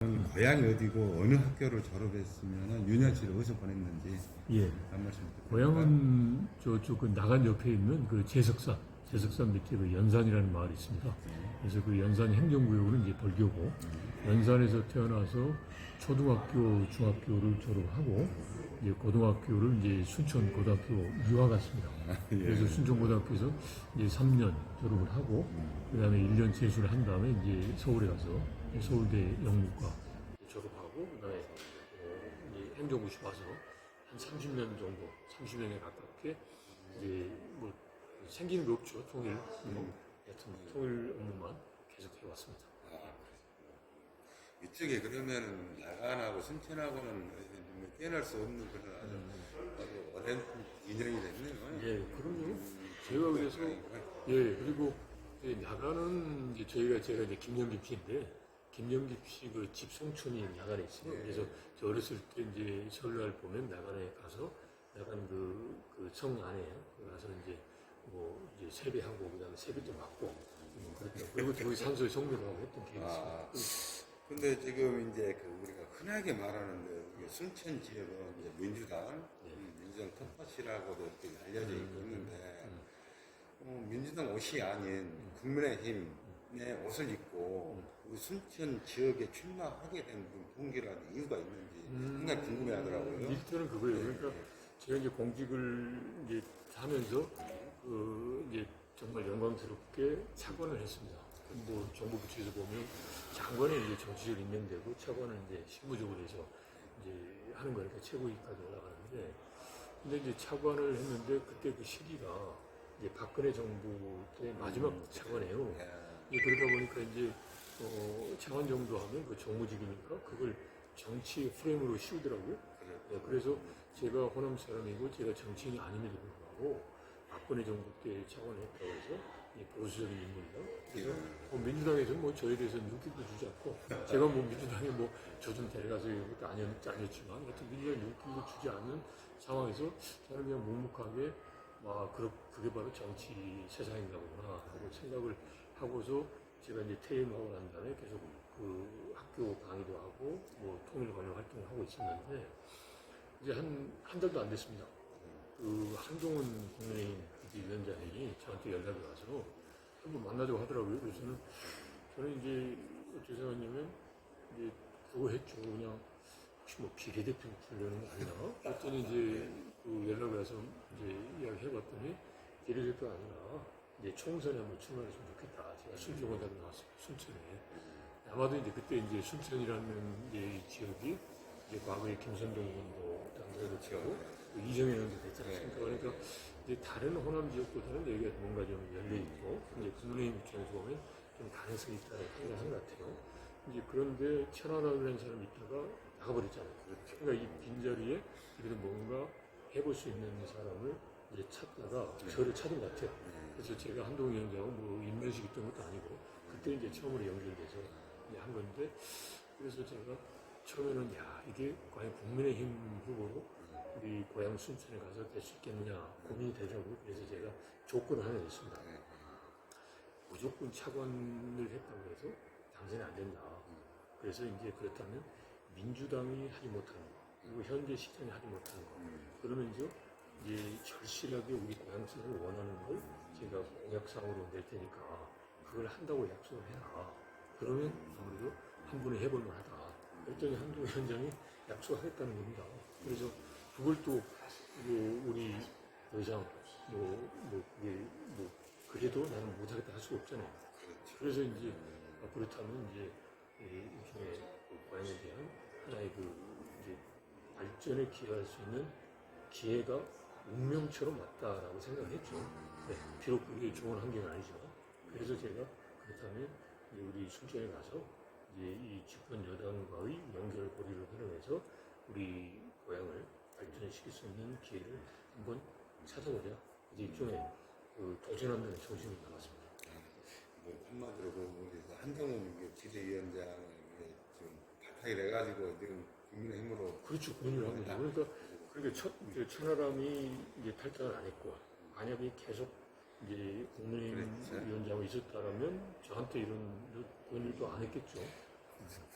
고향이 어디고 어느 학교를 졸업했으면 유년시를 어디서 보냈는지 예. 한 말씀 부탁드립니다. 고향은 저쪽 그 나간 옆에 있는 그 제석산 밑에 그 연산이라는 마을이 있습니다. 그래서 그 연산 행정구역은 이제 벌교고, 연산에서 태어나서 초등학교, 중학교를 졸업하고, 이제 고등학교를 이제 순천 고등학교 유학 갔습니다. 예. 그래서 순천 고등학교에서 이제 3년 졸업을 하고, 그 다음에 1년 재수를 한 다음에 이제 서울에 가서 서울대 영문과 졸업하고, 그 다음에 이제 행정고시 와서 한 30년 정도, 30년에 가깝게 이제 뭐 생기는 게 없죠. 통일, 하여튼 통일 업무만 계속 해왔습니다. 이쪽에 그러면은 야간하고 순천하고는 깨어날 수 없는 그런 아주 오랜 인연이 됐네요. 예, 그럼요. 제가 그래서 예, 그리고 야간은 이제 제가 이제 김영김 씨인데, 김영김 씨 그 집 송촌이 야간에 있어요. 그래서 저 어렸을 때 이제 설날 보면 야간에 가서 야간 그 성 안에 가서 이제 뭐 이제 세배하고 그다음에 세배도 맞고 그랬죠. 그리고 저기 산소에 성묘를 하고 했던 기억이 있습니다. 근데 지금 이제 그 우리가 흔하게 말하는 그 순천 지역은 이제 민주당, 민주당 텃밭이라고도 이렇게 알려져 있고 있는데, 민주당 옷이 아닌 국민의힘의 옷을 입고 우리 순천 지역에 출마하게 된 동기라는 이유가 있는지 상당히 궁금해하더라고요. 일단은 그거예요. 그러니까 제가 이제 공직을 이제 하면서 이제 정말 영광스럽게 차관을 했습니다. 뭐 정부 부처에서 보면 장관은 이제 정치적 임명되고 차관은 이제 실무적으로 해서 이제 하는 거니까 최고위까지 올라가는데, 근데 이제 차관을 했는데 그때 그 시기가 이제 박근혜 정부 때 마지막 차관이에요. 이제 그러다 보니까 이제 차관 정도 하면 그 정무직이니까 그걸 정치 프레임으로 씌우더라고요. 네, 그래서 제가 호남 사람이고 제가 정치인이 아님에도 불구하고 박근혜 정부 때 차관을 했다고 해서 보수적인 인물이다. 그래서 민주당에서는 뭐 저에 대해서 눈길도 주지 않고, 제가 뭐 민주당에 뭐 저 좀 데려가서 이것도 아니었지만 하여튼 민주당에 눈길도 주지 않는 상황에서 저는 그냥 묵묵하게 그게 바로 정치 세상인가 보구나 하고 생각을 하고서 제가 이제 퇴임하고 난 다음에 계속 그 학교 강의도 하고 뭐 통일관련 활동을 하고 있었는데, 이제 한 달도 안 됐습니다. 그 한동훈 국민의힘 위원장이 저한테 연락이 와서 한번 만나자고 하더라고요. 그래서 저는 이제 어떻게 생각하냐면 이제 그거 했죠. 그냥 혹시 뭐 비례대표 부르려는 거 아니나? 그랬더니 이제 그 연락이 와서 이제 이야기 해봤더니 비례대표가 아니라 이제 총선에 한번 출마했으면 좋겠다. 제가 순천고등학교 나왔어요. 순천에. 아마도 이제 그때 이제 순천이라는 이제 지역이 이제 과거에 김선동 의원도 당선이 되고 이정현 의원도 됐지 않습니까? 그러니까 이제 다른 호남 지역보다는 여기가 뭔가 좀 열려있고, 이제 국민의힘 입장에서 보면 좀 가능성이 있다는 생각한 것 같아요. 이제 그런데 천안함이라는 사람이 있다가 나가버렸잖아요. 그러니까 이 빈자리에 그래도 뭔가 해볼 수 있는 사람을 이제 찾다가 저를 찾은 것 같아요. 그래서 제가 한동훈 위원장하고 뭐 인면식 있던 것도 아니고, 그때 이제 처음으로 연결돼서 이제 한 건데, 그래서 제가 처음에는 이게 과연 국민의힘 후보로 우리 고향 순천에 가서 될 수 있겠느냐 고민이 되더라고요. 그래서 제가 조건을 하나 냈습니다. 무조건 차관을 했다고 해서 당선이 안 된다. 그래서 이제 그렇다면 민주당이 하지 못하는 거, 그리고 현재 시장이 하지 못하는 거, 그러면서 이제 절실하게 우리 고향 순천을 원하는 걸 제가 공약상으로 낼 테니까 그걸 한다고 약속을 해라. 그러면 아무래도 한 분이 해볼 만하다. 그랬더니 한동훈 위원장이 약속하겠다는 겁니다. 그래서 그걸 또 우리 더 이상 그래도 나는 못하겠다 할 수가 없잖아요. 그래서 이제 그렇다면 이제 일종의 고향에 대한 하나의 이제 발전에 기여할 수 있는 기회가 운명처럼 왔다라고 생각을 했죠. 네, 비록 그게 좋은 환경은 아니지만. 그래서 제가 그렇다면 이제 우리 순천에 가서 이제 이 집권 여당과의 연결 고리를 활용해서 우리 고향을 발전시킬 수 있는 기회를 한번 찾아보자. 이제 일종의 도전한다는 정신이 나왔습니다. 뭐 한마디로 우리 한동훈 비대위원장을 지금 바탕이 돼가지고 지금 국민의힘으로 그렇죠. 고민을 하고 있죠. 그러니까 천하람이 이제 탈당을 안 했고, 만약에 계속 이제 국민의힘 위원장이 있었다면 저한테 이런 고민을 또 안 했겠죠.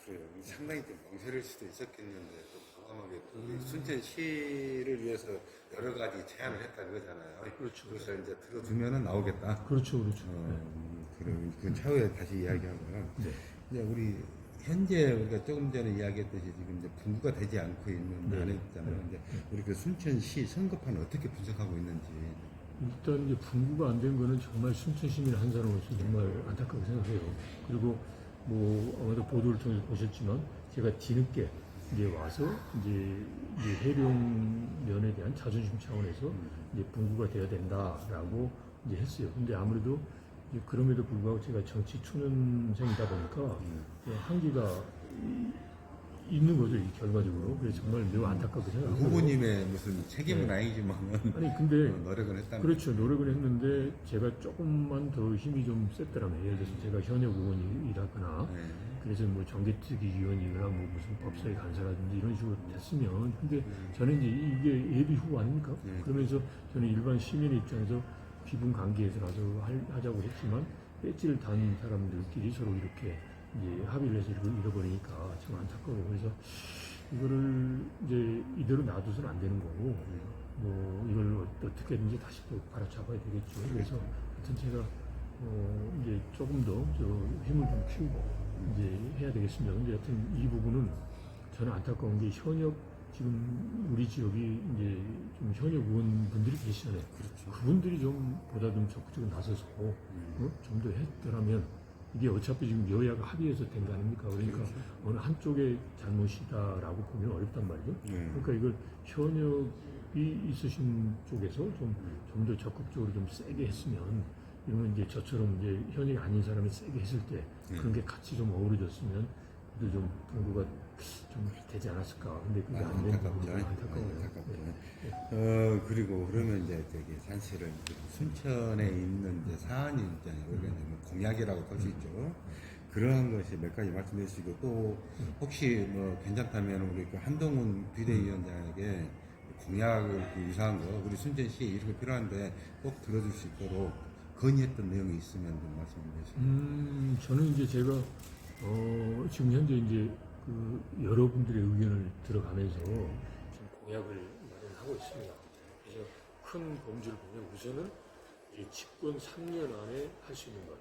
그래요. 상당히 좀 멍설일 수도 있었겠는데 또 과감하게 또 우리 순천시를 위해서 여러 가지 제안을 했다 그러잖아요. 그렇죠. 그래서 이제 들어주면은 나오겠다. 그렇죠, 그렇죠. 그래 그 차후에 다시 이야기하고요. 네. 이제 우리 현재 우리가 조금 전에 이야기했듯이 지금 이제 분구가 되지 않고 있는 네. 안에 있잖아요. 이제 우리 그 순천시 선거판을 어떻게 분석하고 있는지. 일단 이제 분구가 안 된 거는 정말 순천 시민 한 사람으로서 정말 안타깝게 생각해요. 그리고 뭐 아마도 보도를 통해서 보셨지만 제가 뒤늦게 이제 와서 이제 해룡면에 대한 자존심 차원에서 이제 분구가 돼야 된다라고 이제 했어요. 근데 아무래도 이제 그럼에도 불구하고 제가 정치 초년생이다 보니까 한계가 있는 거죠, 이 결과적으로. 그래서 정말 매우 안타깝게 생각하고. 후보님의 무슨 책임은 네. 아니지만 아니 근데 노력은 했다는 그렇죠. 노력을 했는데 제가 조금만 더 힘이 좀 셌더라면 예를 들어서 제가 현역 의원이라거나 네. 그래서 뭐 정개특위위원이거나 뭐 무슨 법사위 간사라든지 이런 식으로 됐으면 근데 저는 이제 이게 예비 후보 아닙니까? 네. 그러면서 저는 일반 시민의 입장에서 비분 관계에서라도 하자고 했지만 배지를 단 사람들끼리 서로 이렇게 이제 합의를 해서 이걸 잃어버리니까 참 안타까워. 그래서 이거를 이제 이대로 놔둬서는 안 되는 거고 뭐 이걸 어떻게든지 다시 또 바로잡아야 되겠죠. 그래서 하여튼 제가 이제 조금 더 저 힘을 좀 키우고 이제 해야 되겠습니다. 근데 하여튼 이 부분은 저는 안타까운 게 현역 지금 우리 지역이 이제 좀 현역 의원분들이 계시잖아요. 그렇죠. 그분들이 좀 보다 좀 적극적으로 나서서 좀 더 했더라면 이게 어차피 지금 여야가 합의해서 된 거 아닙니까? 그러니까 어느 한쪽의 잘못이다라고 보면 어렵단 말이죠. 그러니까 이걸 현역이 있으신 쪽에서 좀 더 적극적으로 좀 세게 했으면 이러면 이제 저처럼 이제 현역이 아닌 사람이 세게 했을 때 그런 게 같이 좀 어우러졌으면 그래도 좀 공부가 좀 되지 않았을까. 근데 그게 안 되는 부분이 안타까워요. 네. 그리고 그러면 이제 저기 사실은 순천에 있는 이제 사안이 있잖아요. 우리가 이제 뭐 공약이라고 할 수 있죠. 그런 것이 몇 가지 말씀해 주시고 또 혹시 뭐 괜찮다면 우리 그 한동훈 비대위원장에게 공약을 그 유사한 거 우리 순천시에 이런 게 필요한데 꼭 들어줄 수 있도록 건의했던 내용이 있으면 좀 말씀해 주시면. 저는 이제 제가 지금 현재 이제 그 여러분들의 의견을 들어가면서 지금 공약을 마련하고 있습니다. 그래서 큰 범주를 보면 우선은 이제 집권 3년 안에 할 수 있는 것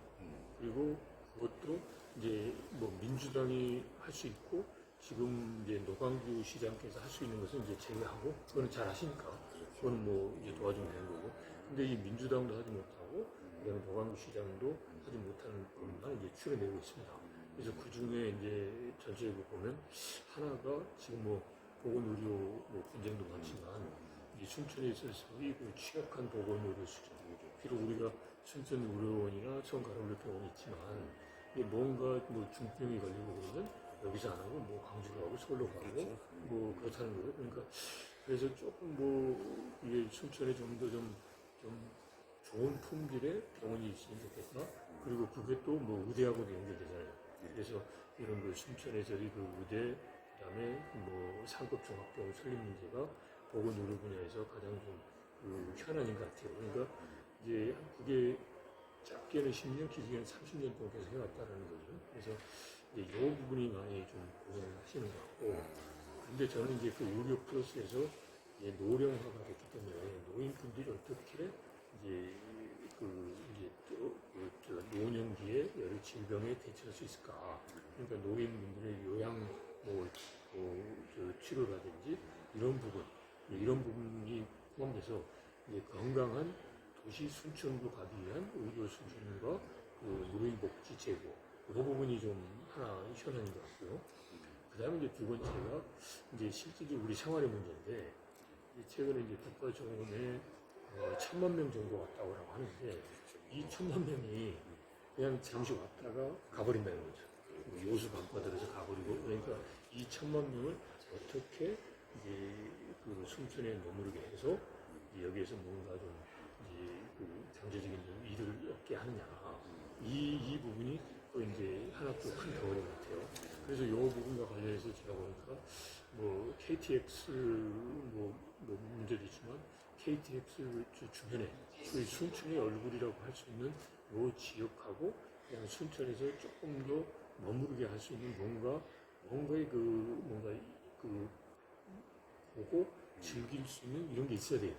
그리고 그것도 이제 뭐 민주당이 할 수 있고 지금 이제 노광규 시장께서 할 수 있는 것은 이제 제외하고 그거는 잘 하시니까 그거는 뭐 이제 도와주면 되는 거고 근데 이 민주당도 하지 못하고 그다음에 노광규 시장도 하지 못하는 부분만 이제 추려내고 있습니다. 그래서 그 중에 이제 전체적으로 보면 하나가 지금 뭐 보건의료 뭐 분쟁도 많지만 이 순천에 있어서 이 취약한 보건의료 수준 비록 우리가 순천의료원이나 성가로의료병원이 있지만 이게 뭔가 뭐 중증이 걸리고 그러면 여기서 안 하고 뭐 광주 가고 서울로 가고 뭐 그렇다는 거예요. 그러니까 그래서 조금 뭐 이게 순천에 좀 더 좀 좋은 품질의 병원이 있으면 좋겠다. 그리고 그게 또 뭐 의대하고도 연결되잖아요. 그래서 이런 그 순천의 저희 그 의대, 그다음에 뭐 상급 종합병원 설립 문제가 보건의료 분야에서 가장 좀 현안인 것 같아요. 그러니까 이제 그게 짧게는 10년, 길게는 30년 동안 계속 해왔다라는 거죠. 그래서 이제 이 부분이 많이 좀 고민을 하시는 것 같고, 근데 저는 이제 그 의료 플러스에서 이제 노령화가 됐기 때문에 노인분들이 어떻게 이제 노년기에 여러 질병에 대처할 수 있을까? 그러니까 노인분들의 요양 치료라든지 이런 부분이 포함돼서 이제 건강한 도시 순천으로 가기 위한 의료 수준과 노인복지 제도 이 부분이 좀 하나 현안인 것 같고요. 그다음에 이제 두 번째가 이제 실질적으로 우리 생활의 문제인데 최근에 이제 국가정원에 1,000만 명 정도 왔다고 하는데 이 1,000만 명이 그냥 잠시 왔다가 가버린다는 거죠. 요수 밤바다에서 가버리고 그러니까 이 1,000만 명을 어떻게 이제 그 순천에 머무르게 해서 여기에서 뭔가 좀 이제 그 경제적인 이득을 얻게 하느냐 이 부분이 또 이제 하나 또 큰 덩어리 같아요. 그래서 이 부분과 관련해서 제가 보니까 뭐 KTX 뭐 문제도 있지만 KTX 주변에 저희 순천의 얼굴이라고 할 수 있는 이 지역하고 그냥 순천에서 조금 더 머무르게 할 수 있는 뭔가의 보고 즐길 수 있는 이런 게 있어야 돼요.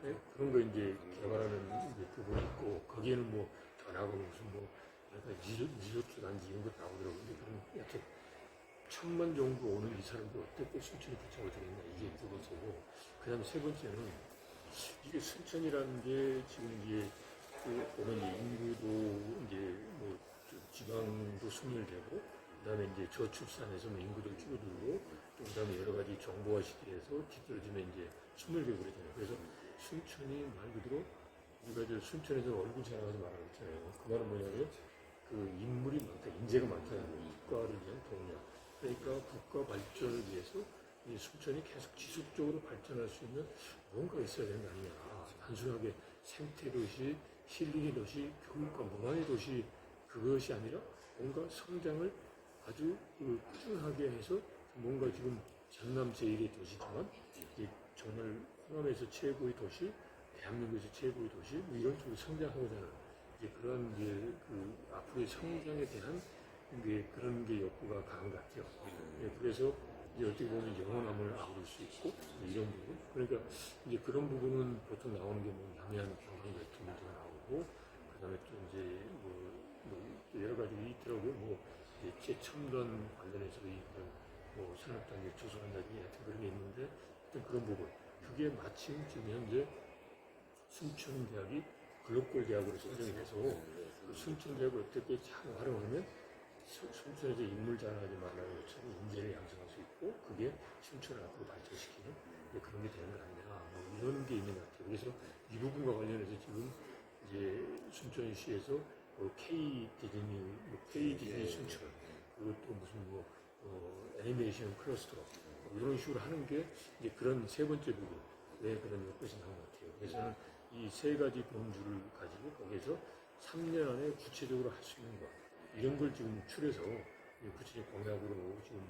네? 그런 거 이제 개발하는 이제 부분이 있고, 거기에는 뭐 더 나가고 무슨 뭐 약간 리조트 단지 이런 거 나오더라고요. 근데 그런 약간 1,000만 정도 오는 이 사람들 어떻게 순천에 붙잡아 되겠냐, 이게 두 번째고, 그 다음에 세 번째는 이게 순천이라는 게 지금 이제 보면 이제 인구도 이제 뭐 지방도 소멸되고, 그다음에 이제 저출산에서 뭐 인구도 줄어들고, 또 그다음에 여러 가지 정보화 시대에서 뒤떨어지면 이제 소멸되고 그러잖아요. 그래서 순천이 말 그대로 우리가 저 순천에서 얼굴 자랑하지 말라고 했잖아요. 그 말은 뭐냐면 그 인물이 많다, 인재가 많다는 거예요. 국가를 위한 동력. 그러니까 국가 발전을 위해서 이 순천이 계속 지속적으로 발전할 수 있는 뭔가가 있어야 되는 거 아니냐. 단순하게 생태도시, 힐링의 도시, 교육과 문화의 도시, 그것이 아니라 뭔가 성장을 아주 꾸준하게 해서 뭔가 지금 전남 제1의 도시지만 이제 정말 호남에서 최고의 도시, 대한민국에서 최고의 도시, 뭐 이런 쪽으로 성장하고자 하는 이제 그런 이제 앞으로의 성장에 대한 이제 그런 게 욕구가 강한 것 같아요. 예, 그래서 이제 어떻게 보면 영원함을 아우를 수 있고 뭐 이런 부분. 그러니까 이제 그런 부분은 보통 나오는 게 뭐 남해안 관광 같은 것도 나오고, 그다음에 또 이제 뭐 여러 가지 있더라고요. 뭐 최첨단 관련해서 이런 뭐 산업단지 조성한다든지 하여튼 그런 게 있는데, 하여튼 그런 부분. 그게 마침 지금 현재 순천대학이 글로벌 대학으로 선정이 돼서 그 순천대학을 어떻게 잘 활용하면 순천에서 인물 자랑하지 말라는 것처럼 인재를 양성할 수 있고, 그게 순천을 앞으로 발전시키는 그런 게 되는 거 아니냐, 뭐 이런 게 있는 것 같아요. 그래서 이 부분과 관련해서 지금 이제 순천시에서 K 디즈니 순천, 그것도 무슨 애니메이션 클러스터 이런 식으로 하는 게 이제 그런 세 번째 부분에 그런 것이 나온 것 같아요. 그래서 저는 이 세 가지 범주를 가지고 거기에서 3년 안에 구체적으로 할 수 있는 것, 이런 걸 지금 추려서 구체적 공약으로 지금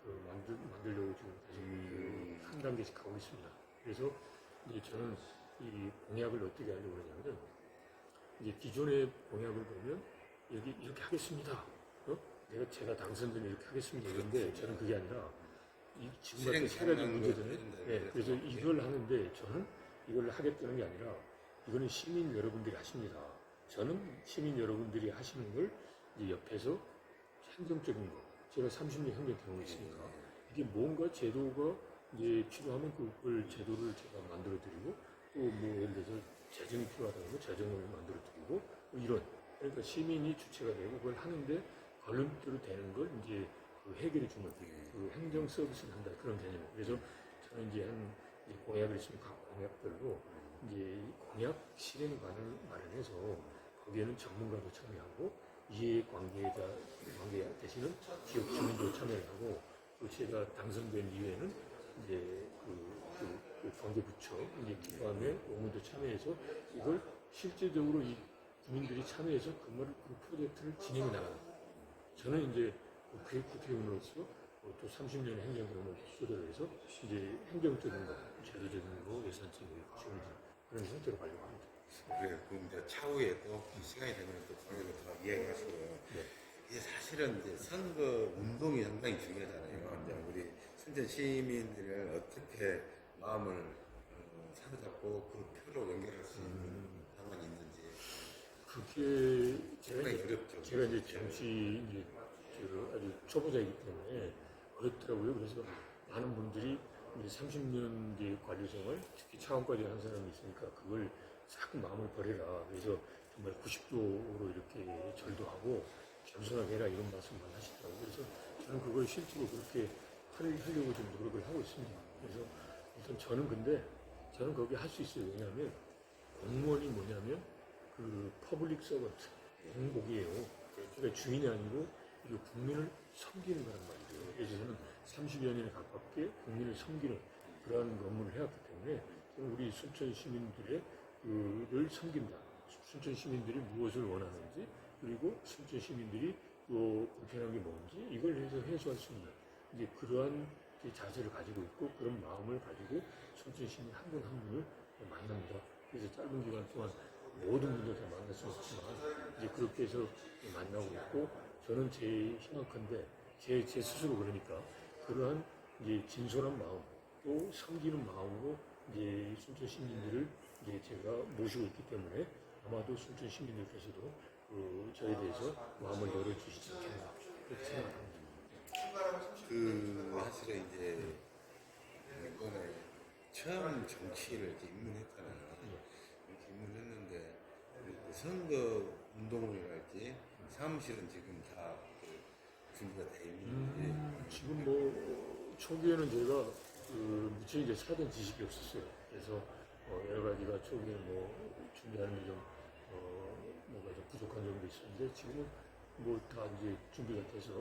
만들려고 지금 계속 한 단계씩 가고 있습니다. 그래서 이제 저는 이 공약을 어떻게 하려고 하냐면, 이제 기존의 공약을 보면 여기 이렇게 하겠습니다. 제가 당선되면 이렇게 하겠습니다. 그런데 저는 그게 아니라 지금 같은 세 가지 문제잖아요. 네, 그래서 이걸 하는데 저는 이걸 하겠다는 게 아니라 이거는 시민 여러분들이 하십니다. 저는 시민 여러분들이 하시는 걸 이제 옆에서 행정적인 거, 제가 30년 행정 경험이 있으니까 이게 뭔가 제도가 이제 필요하면 그걸 제도를 제가 만들어 드리고, 또 뭐 예를 들어서 재정이 필요하다면 재정을 만들어 드리고, 뭐 이런, 그러니까 시민이 주체가 되고 그걸 하는데 걸림돌이 되는 걸 이제 해결해 주는 그 행정 서비스를 한다, 그런 개념. 그래서 저는 이제 공약을 있으면 각 공약별로 이제 공약 실행관을 마련해서 거기에는 전문가도 참여하고 이해 관계 대신은 지역 주민도 참여를 하고, 또 제가 당선된 이후에는 이제 관계부처, 이제 기관의 의무도 참여해서 이걸 실제적으로 이 국민들이 참여해서 그 프로젝트를 진행해 나가는. 저는 이제 국회의원으로서 또 30년의 행정 경험을 소재로 해서 이제 행정적인 거, 제도적인 거, 예산적인 거, 그런 형태로 가려고 합니다. 그래요. 그럼 이제 차후에 또 시간이 되면 또 거기로 더 이야기하시고요. 네. 이게 사실은 이제 선거 운동이 상당히 중요하잖아요. 이제 우리 순천 시민들을 어떻게 마음을 사로잡고 그 표로 연결할 수 있는 방안이 있는지. 그게 상당히 어렵죠. 제가 이제 정치 이제 아주 초보자이기 때문에 어렵더라고요. 그래서 많은 분들이 이제 30년 뒤 관료 생활, 특히 차관까지 한 사람이 있으니까 그걸 자꾸 마음을 버려라. 그래서 정말 90도로 이렇게 절도하고 겸손하게 해라, 이런 말씀만 하시더라고요. 그래서 저는 그걸 실제로 그렇게 하려고 좀 노력을 하고 있습니다. 그래서 일단 저는 거기 할 수 있어요. 왜냐하면 공무원이 뭐냐면 그 퍼블릭 서번트, 공복이에요. 그러니까 주인이 아니고 이 국민을 섬기는 거란 말이에요. 그래서 저는 30여 년에 가깝게 국민을 섬기는 그러한 업무를 해왔기 때문에 저는 우리 순천 시민들을 섬긴다. 순천 시민들이 무엇을 원하는지, 그리고 순천 시민들이 또 불편한 게 뭔지, 이걸 해소할 수 있는 이제 그러한 자세를 가지고 있고, 그런 마음을 가지고 순천 시민 한 분 한 분을 만납니다. 그래서 짧은 기간 동안 모든 분들 다 만날 수 없지만 이제 그렇게 해서 만나고 있고, 저는 제 희망컨대 제 스스로 그러니까 그러한 이제 진솔한 마음 또 섬기는 마음으로 이제 순천 시민들을 이제 제가 모시고 있기 때문에 아마도 순천 시민들께서도 저에 대해서 마음을 열어주시지 않겠나 그렇게 생각합니다. 사실은 이제 이번에 처음 정치를 이렇게 입문했잖아요. 이렇게 입문했는데 그 선거 운동을 할지 사무실은 지금 다그 준비가 돼 있는지 지금 뭐 초기에는 제가 무척 이제 사전 지식이 없었어요. 그래서 여러 가지가 초기에는 뭐 준비하는 게 좀 뭔가 좀 부족한 점도 있었는데 지금은 뭐 다 이제 준비가 돼서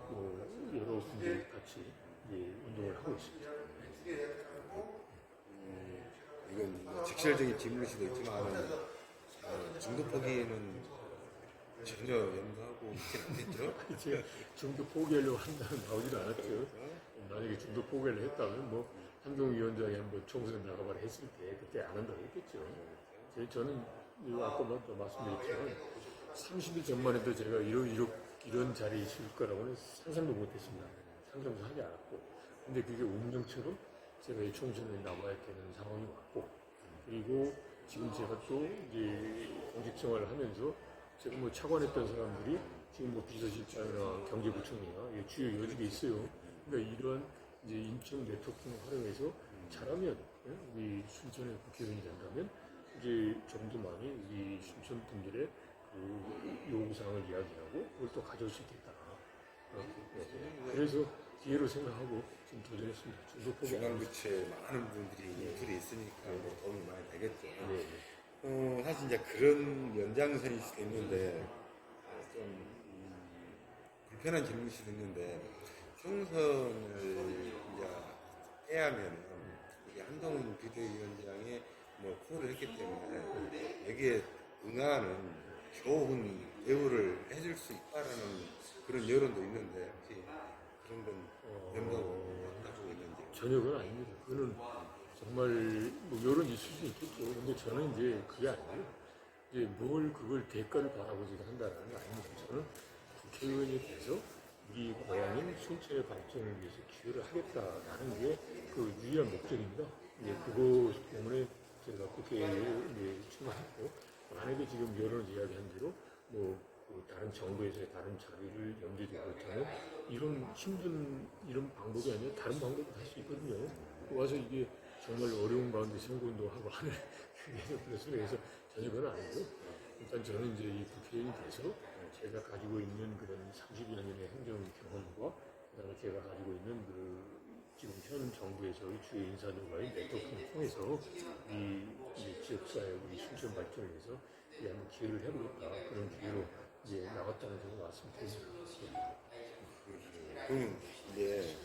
뭐 여러 분들이 같이 이제 운동을 하고 있습니다. 이건 뭐 직설적인 질문일 수도 있지만 중도 포기는 전혀 염두하고 있진 않겠죠? 제가 중도 포기하려고 한다는 나오지도 않았죠. 만약에 중도 포기를 했다면 뭐 한동훈 위원장이 한번 총선에 나가봐라 했을 때 그때 안 한다고 했겠죠. 저는 아까 말씀드렸지만 30일 전만 해도 제가 이런 자리에 있을 거라고는 상상도 못했습니다. 상상도 하지 않았고. 근데 그게 운명처럼 제가 이 총선에 나와야 되는 상황이 왔고, 그리고 지금 제가 또 이제 공직 생활을 하면서 제가 뭐 차관했던 사람들이 지금 뭐 비서실장이나 경제부총리나 주요 요직에 있어요. 그러니까 이러한 이제 인적 네트워킹을 활용해서 잘하면 우리 순천의 국회의원이 된다면 이제 좀 더 많이 우리 순천 분들의 그 요구사항을 이야기하고 그걸 또 가져올 수 있겠다. 그래서 기회로 생각하고 지금 도전했습니다. 중도 포기 안 했습니다. 중앙부처에 많은 분들이 인풀이 있으니까 뭐 도움이 많이 되겠죠. 네. 사실 이제 그런 연장선일 수도 있는데 좀 불편한 질문일 수도 있는데 총선을 이제 해야 하면은 이게 한동훈 비대위원장의 뭐 콜을 했기 때문에 여기에 응하는 좋은 대우를 해줄 수 있다라는 그런 여론도 있는데 혹시 그런 건 염두하고 있다고 있는지. 전혀 그건 아닙니다. 그거는 정말 뭐 여론 있을 수 있겠죠. 근데 저는 이제 그게 아니고 이제 뭘 그걸 대가를 바라보지 한다는 게 아닙니다. 저는 국회의원이 돼서 우리 고향인 순천의 발전을 위해서 기여를 하겠다라는 게 그 유일한 목적입니다. 이제 그거 때문에 제가 국회의원에 출마했고 만약에 지금 여론을 이야기한 대로 뭐 다른 정부에서의 다른 자리를 염두에 두고 있다면 이런 힘든 이런 방법이 아니라 다른 방법도 할 수 있거든요. 와서 이게 정말 어려운 가운데 선거운동하고 하는 그래서 전혀 그건 아니고 일단 저는 이제 이 국회의원이 돼서 제가 가지고 있는 그런 30여 년의 행정 경험과 그다음에 제가 가지고 있는 그 지금 현 정부에서의 주요 인사들과의 네트워킹을 통해서 이 지역사회 우리 순천 발전을 위해서 한번 기회를 해보겠다 그런 기회로 이제 나왔다는 점을 말씀드립니다. 그럼 이제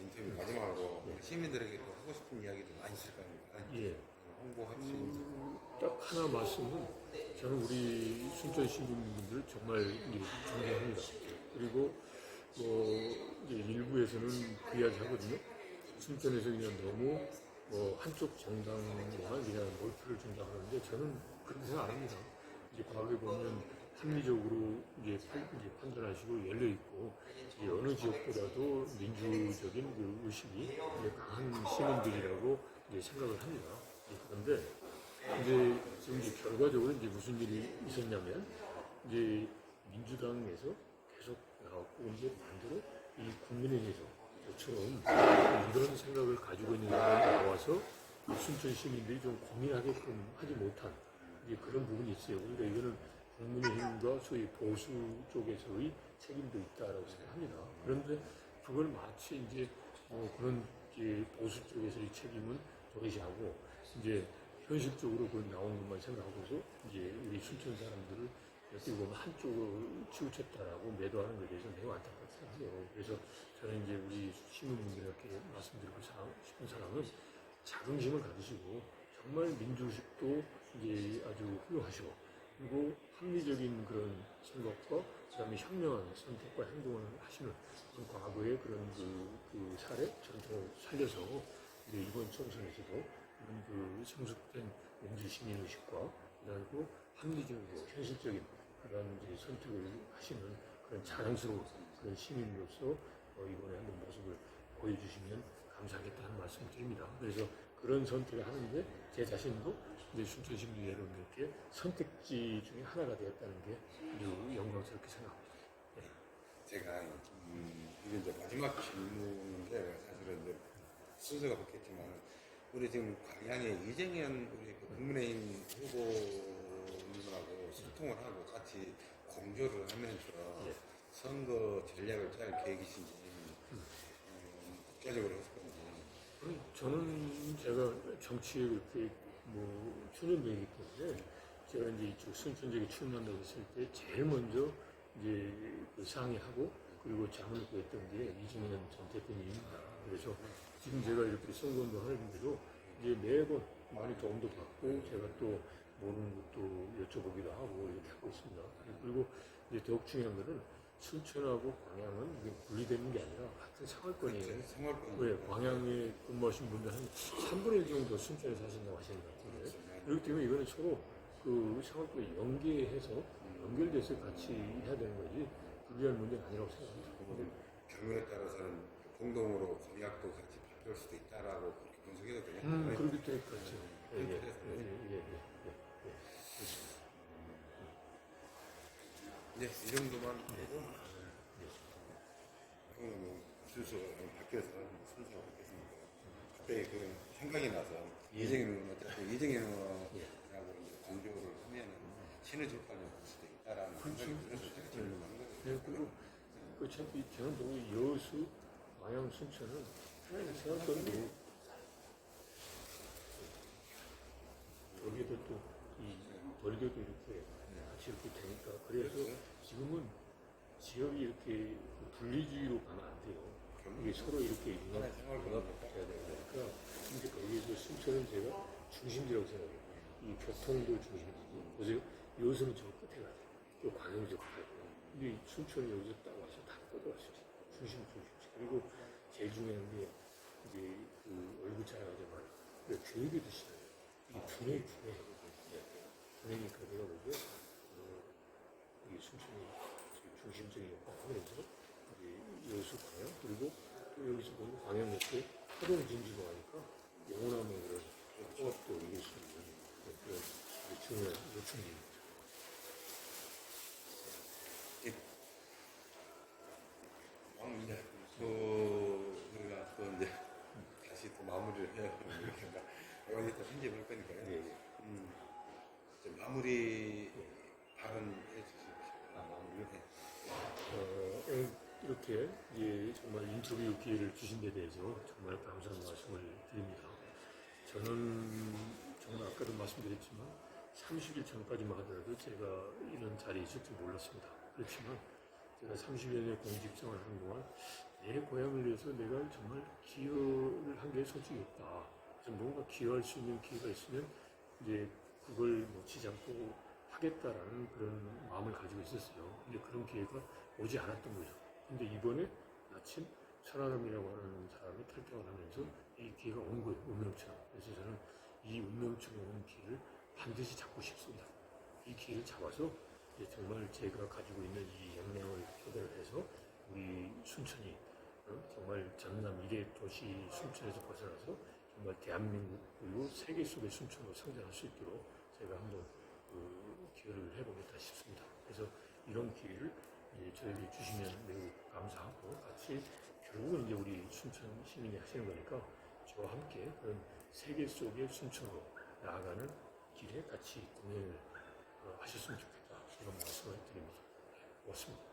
인터뷰 마지막으로 시민들에게 또 하고 싶은 이야기도 많이 있을 거 아닙니까? 예. 홍보할 수 있는. 딱 하나 말씀은 저는 우리 순천 시민분들 정말 이제 존경합니다. 그리고 이제 일부에서는 그 이야기 하거든요. 순천에서 그냥 너무 한쪽 정당에만 그냥 몰표를 준다 하는데 저는 그렇게 생각 안 합니다. 이제 과거에 보면 합리적으로 이제 판단하시고 열려 있고 어느 지역보다도 민주적인 그 의식이 이제 강한 시민들이라고 이제 생각을 합니다. 그런데 이제 지금 이제 결과적으로 이제 무슨 일이 있었냐면 이제 민주당에서 계속 나왔고 이제 반대로 이 국민의힘에서처럼 이런 생각을 가지고 있는 사람이 나와서 순천 시민들이 좀 고민하게끔 하지 못한 이제 그런 부분이 있어요. 그러니까 이거는 국민의힘과 소위 보수 쪽에서의 책임도 있다라고 생각합니다. 그런데 그걸 마치 이제 그런 이제 보수 쪽에서의 책임은 도외시하고 이제 현실적으로 그 나온 것만 생각하고서 이제 우리 순천 사람들을 어떻게 보면 한쪽으로 치우쳤다라고 매도하는 것에 대해서 매우 안타깝게 생각해요. 그래서 저는 이제 우리 시민분들에게 말씀드리고 싶은 사람은 자긍심을 가지시고 정말 민주의식도 이제 아주 훌륭하시고 그리고 합리적인 그런 생각과 그다음에 현명한 선택과 행동을 하시는 그런 과거의 그런 그 사례 전통을 살려서 이제 이번 총선에서도 이런 그 성숙된 민주 시민 의식과 그리고 합리적이고 현실적인 그런 이제 선택을 하시는 그런 자랑스러운 그런 시민으로서 이번에 한번 모습을 보여주시면 감사하겠다는 말씀을 드립니다. 그래서 그런 선택을 하는데 제 자신도 이제 순천시민 여러분들께 선택지 중에 하나가 되었다는 게 아주 영광스럽게 생각합니다. 제가 이게 이제 마지막 질문인데 사실은 이제 순서가 바뀌었지만 우리 지금 광양의 이정현 우리 그 국민의힘 후보님하고 소통을 하고 같이 공조를 하면서 예. 선거 전략을 짤 계획이신지 국가적으로 했을 건지. 저는 제가 정치에 그렇게 뭐 초년생이기 때문에 제가 이제 이쪽 순천 지역에 출마한다고 했을 때 제일 먼저 이제 그 상의하고 그리고 잠을 구했던 게 이정현 전 대표님입니다. 그래서 지금 제가 이렇게 선거운동 하는데도 이제 매번 많이 도움도 받고 제가 또 모르는 것도 여쭤보기도 하고 이렇게 하고 있습니다. 그리고 이제 더욱 중요한 것은 순천하고 광양은 이게 분리되는 게 아니라 같은 상월권이에요. 생활권. 왜 광양에 근무하신 분들 한 3분의 1 정도 순천에 사신다고 하시는 것 같은데 그렇기 때문에 이거는 서로 그 상황과 연계해서 연결돼서 같이 해야 되는 거지 불리한 문제는 아니라고 생각합니다. 경우에 따라서는 공동으로 공약도 같이 발표할 수도 있다라고 그렇게 분석해도 되냐? 그렇기 때문에 그렇죠. 이제 이 정도만 하고 뭐 순서가 바뀌어서 순서가 바뀌었습니다. 갑자기 그 생각이 나서 이정현 어차피 이정현 의원하고 공조를 하면은 시너지 효과를 볼 수도 있다라는 생각이 들어서 제가 질문한 거예요. 네, 그리고 어차피 저는 또 여수, 광양, 순천은 하나의 생각건데 거기도 또이 벌교도 이렇게 같이 이렇게 되니까 그래서 지금은 지역이 이렇게 분리주의로 가면 안 돼요. 이게 서로 이렇게 융합해야 되니까 근데 거기에서 순천은 제가 중심지라고 생각해요. 이 교통도 중심지고 보세요. 여수는 저 끝에 가요. 또 광양이 저 가요. 근데 이 순천은 여기서 딱 와서 다 뻗어왔어요. 중심지. 그리고 제일 중요한 게 이제 그 얼굴 자랑하지만 교육에도 싫어요. 이 분해니까 내가 보기에 이 순천이 중심적인 역할을 하면서 이제 여수 광양 그리고 또 여기서 보면 광양 옆에 하동 진지도 하니까 영원하면 그런 통합도 이길 수 있는 그런 중요한 요청입니다. 이제 우리가 또 이제 다시 또 마무리를 해야 되니까 이번에 또 편집할 거니까요. 좀 마무리 발언해 주십시오. 마무리. 이렇게 정말 인터뷰 기회를 주신 데 대해서 정말 감사한 말씀을 드립니다. 저는 정말 아까도 말씀드렸지만 30일 전까지만 하더라도 제가 이런 자리에 있을 줄 몰랐습니다. 그렇지만 제가 30여 년의 공직생활을 하는 동안 내 고향을 위해서 내가 정말 기여를 한 게 솔직히 없다. 그래서 뭔가 기여할 수 있는 기회가 있으면 이제 그걸 놓치지 않고 하겠다라는 그런 마음을 가지고 있었어요. 근데 그런 기회가 오지 않았던 거죠. 근데 이번에 마침 천하람이라고 하는 사람이 탈당을 하면서 이 기회가 온 거예요. 운명처럼. 그래서 저는 이 운명처럼 오는 기회를 반드시 잡고 싶습니다. 이 기회를 잡아서 정말 제가 가지고 있는 이 역량을 표현을 해서 우리 순천이 정말 전남 1회 도시 순천에서 벗어나서 정말 대한민국 그리고 세계 속의 순천으로 성장할 수 있도록 제가 한번 기여를 해보겠다 싶습니다. 그래서 이런 기회를 저에게 주시면 매우 감사하고 같이 결국은 이제 우리 순천 시민이 하시는 거니까 저와 함께 그런 세계 속의 순천으로 나아가는 길에 같이 공연을 하셨으면 좋겠다. 이런 말씀을 드립니다. 고맙습니다.